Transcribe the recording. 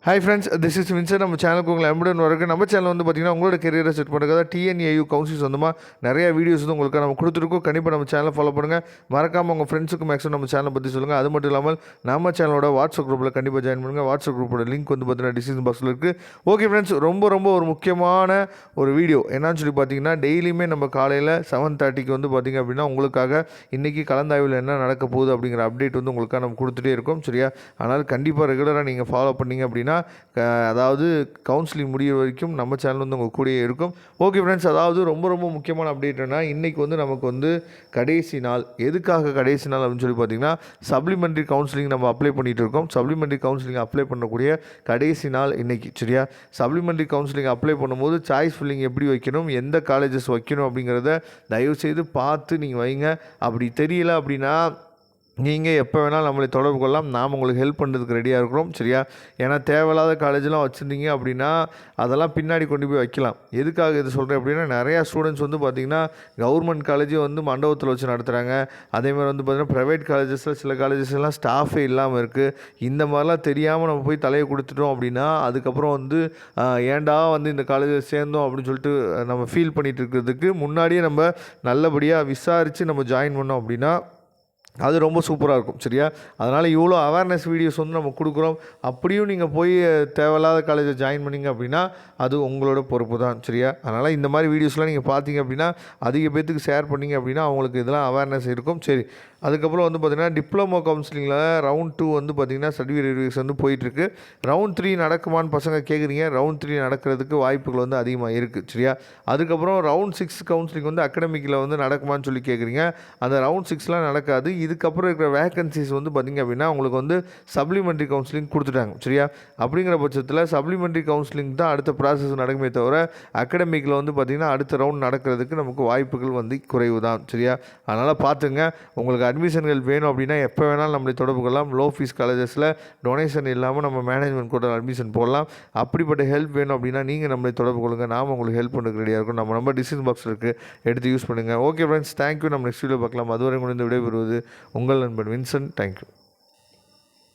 Hi friends, this is Windsor. நம்ம சேனலுக்கு உங்களை எம்புடன் வரக்கு. நம்ம சேனல் வந்து பார்த்திங்கன்னா உங்களோட கெரியரை செட் பண்ணுறதுக்காக டிஎன்ஏயு கவுன்சில் சொந்தமாக நிறைய வீடியோஸ் வந்து உங்களுக்கு நம்ம கொடுத்துருக்கோம். கண்டிப்பாக நம்ம சேனலை ஃபாலோ பண்ணுங்கள். மறக்காமல் உங்கள் ஃப்ரெண்ட்ஸுக்கு மேக்ஸிமம் நம்ம சேனலை பற்றி சொல்லுங்கள். அது மட்டும் இல்லாமல் நம்ம சேனலோட வாட்ஸ்அப் குரூப்பில் கண்டிப்பாக ஜாயின் பண்ணுங்கள். வாட்ஸ்அப் குரூப்போட லிங்க் வந்து பார்த்தீங்கன்னா டிஸ்கிரிப்ஷன் பாக்ஸில் இருக்குது. ஓகே ஃப்ரெண்ட்ஸ், ரொம்ப ஒரு முக்கியமான ஒரு வீடியோ என்னன்னு சொல்லி பார்த்தீங்கன்னா, டெய்லியுமே நம்ம காலையில் 7:30க்கு வந்து பார்த்திங்க அப்படின்னா உங்களுக்காக இன்றைக்கி கலந்தாய்வில் என்ன நடக்க போகுது அப்படிங்கிற அப்டேட் வந்து உங்களுக்காக நம்ம கொடுத்துட்டே இருக்கோம். சரியா? ஆனால் கண்டிப்பாக ரெகுலராக நீங்கள் ஃபாலோ பண்ணிங்க அப்படின்னா அதாவது கவுன்சிலிங் முடிகிற வரைக்கும் நம்ம சேனல் வந்து உங்கள் கூடயே இருக்கும். ஓகே ஃப்ரெண்ட்ஸ், அதாவது ரொம்ப முக்கியமான அப்டேட்னா இன்றைக்கி வந்து நமக்கு வந்து கடைசி நாள். எதுக்காக கடைசி நாள் அப்படின்னு சொல்லி பார்த்தீங்கன்னா, சப்ளிமெண்ட்ரி கவுன்சிலிங் நம்ம அப்ளை பண்ணிகிட்டு இருக்கோம். சப்ளிமெண்ட்ரி கவுன்சிலிங் அப்ளை பண்ணக்கூடிய கடைசி நாள் இன்றைக்கி. சரியா? சப்ளிமெண்ட்ரி கவுன்சிலிங் அப்ளை பண்ணும்போது சாய்ஸ் ஃபில்லிங் எப்படி வைக்கணும், எந்த காலேஜஸ் வைக்கணும் அப்படிங்கிறத தயவுசெய்து பார்த்து நீங்கள் வைங்க. அப்படி தெரியல அப்படின்னா நீங்கள் எப்போ வேணாலும் நம்மளை தொடர்பு கொள்ளலாம். நாம் உங்களுக்கு ஹெல்ப் பண்ணுறதுக்கு ரெடியாக இருக்கிறோம். சரியா? ஏன்னா தேவையில்லாத காலேஜெலாம் வச்சுருந்தீங்க அப்படின்னா அதெல்லாம் பின்னாடி கொண்டு போய் வைக்கலாம். எதுக்காக இது சொல்கிறேன் அப்படின்னா, நிறையா ஸ்டூடெண்ட்ஸ் வந்து பார்த்திங்கன்னா கவர்மெண்ட் காலேஜே வந்து மண்டபத்தில் வச்சு நடத்துகிறாங்க. அதேமாதிரி வந்து பார்த்திங்கன்னா ப்ரைவேட் காலேஜஸில் சில காலேஜஸ்லாம் ஸ்டாஃபே இல்லாமல் இருக்குது. இந்த மாதிரிலாம் தெரியாமல் நம்ம போய் தலையை கொடுத்துட்டோம் அப்படின்னா அதுக்கப்புறம் வந்து ஏன்டா வந்து இந்த காலேஜில் சேர்ந்தோம் அப்படின்னு சொல்லிட்டு நம்ம ஃபீல் பண்ணிகிட்டு இருக்கிறதுக்கு முன்னாடியே நம்ம நல்லபடியாக விசாரித்து நம்ம ஜாயின் பண்ணோம் அப்படின்னா அது ரொம்ப சூப்பராக இருக்கும். சரியா? அதனால் இவ்வளோ அவேர்னஸ் வீடியோஸ் வந்து நம்ம கொடுக்குறோம். அப்படியும் நீங்கள் போய் தேவையில்லாத காலேஜை ஜாயின் பண்ணிங்க அப்படின்னா அது உங்களோட பொறுப்பு தான். சரியா? அதனால் இந்த மாதிரி வீடியோஸ்லாம் நீங்கள் பார்த்தீங்க அப்படின்னா அதிக பேத்துக்கு ஷேர் பண்ணிங்க அப்படின்னா அவங்களுக்கு இதெல்லாம் அவேர்னஸ் இருக்கும். சரி, அதுக்கப்புறம் வந்து பார்த்திங்கன்னா டிப்ளமோ கவுன்சிலிங்கில் ரவுண்ட் 2 வந்து பார்த்திங்கன்னா சர்டிஃபிகேட் வெரிஃபிகேஷன் வந்து போயிட்டுருக்கு. ரவுண்ட் 3 நடக்குமான்னு பசங்க கேட்குறீங்க. ரவுண்ட் 3 நடக்கிறதுக்கு வாய்ப்புகள் வந்து அதிகமாக இருக்குது. சரியா? அதுக்கப்புறம் ரவுண்ட் 6 கவுன்சிலிங் வந்து அகடமிக்கில் வந்து நடக்குமான்னு சொல்லி கேட்குறீங்க. அந்த ரவுண்ட் 6லாம் நடக்காது. இதுக்கப்புறம் இருக்கிற வேகன்சிஸ் வந்து பார்த்திங்க அப்படின்னா உங்களுக்கு வந்து சப்ளிமெண்ட்ரி கவுன்சிலிங் கொடுத்துட்டாங்க. சரியா? அப்படிங்கிற பட்சத்தில் சப்ளிமெண்ட்ரி கவுன்சிலிங் தான் அடுத்த ப்ராசஸ் நடக்குமே தவிர அகடமிக்கில் வந்து பார்த்திங்கன்னா அடுத்த ரவுண்ட் நடக்கிறதுக்கு நமக்கு வாய்ப்புகள் வந்து குறைவு தான். சரியா? அதனால் பார்த்துங்க. உங்களுக்கு அட்மிஷன்கள் வேணும் அப்படின்னா எப்போ வேணாலும் நம்மளை தொடர்பு கொள்ளலாம். லோ ஃபீஸ் காலேஜஸில் டொனேஷன் இல்லாமல் நம்ம மேனேஜ்மெண்ட் கூட அட்மிஷன் போடலாம். அப்படிப்பட்ட ஹெல்ப் வேணும் அப்படின்னா நீங்கள் நம்மளை தொடர்பு கொள்ளுங்கள். நாம் உங்களுக்கு ஹெல்ப் பண்ணுறதுக்கு ரெடியாக இருக்கும். நம்ம நம்பர் டிஸ்கிரிப்ஷன் பாக்ஸில் இருக்குது, எடுத்து யூஸ் பண்ணுங்கள். Okay friends, thank you. நம்ம நெக்ஸ்ட் வீடியோ பார்க்கலாம். அதுவரை முடிந்து விடைபெறுவது உங்கள் நண்பன் வின்சென்ட். தேங்க்யூ.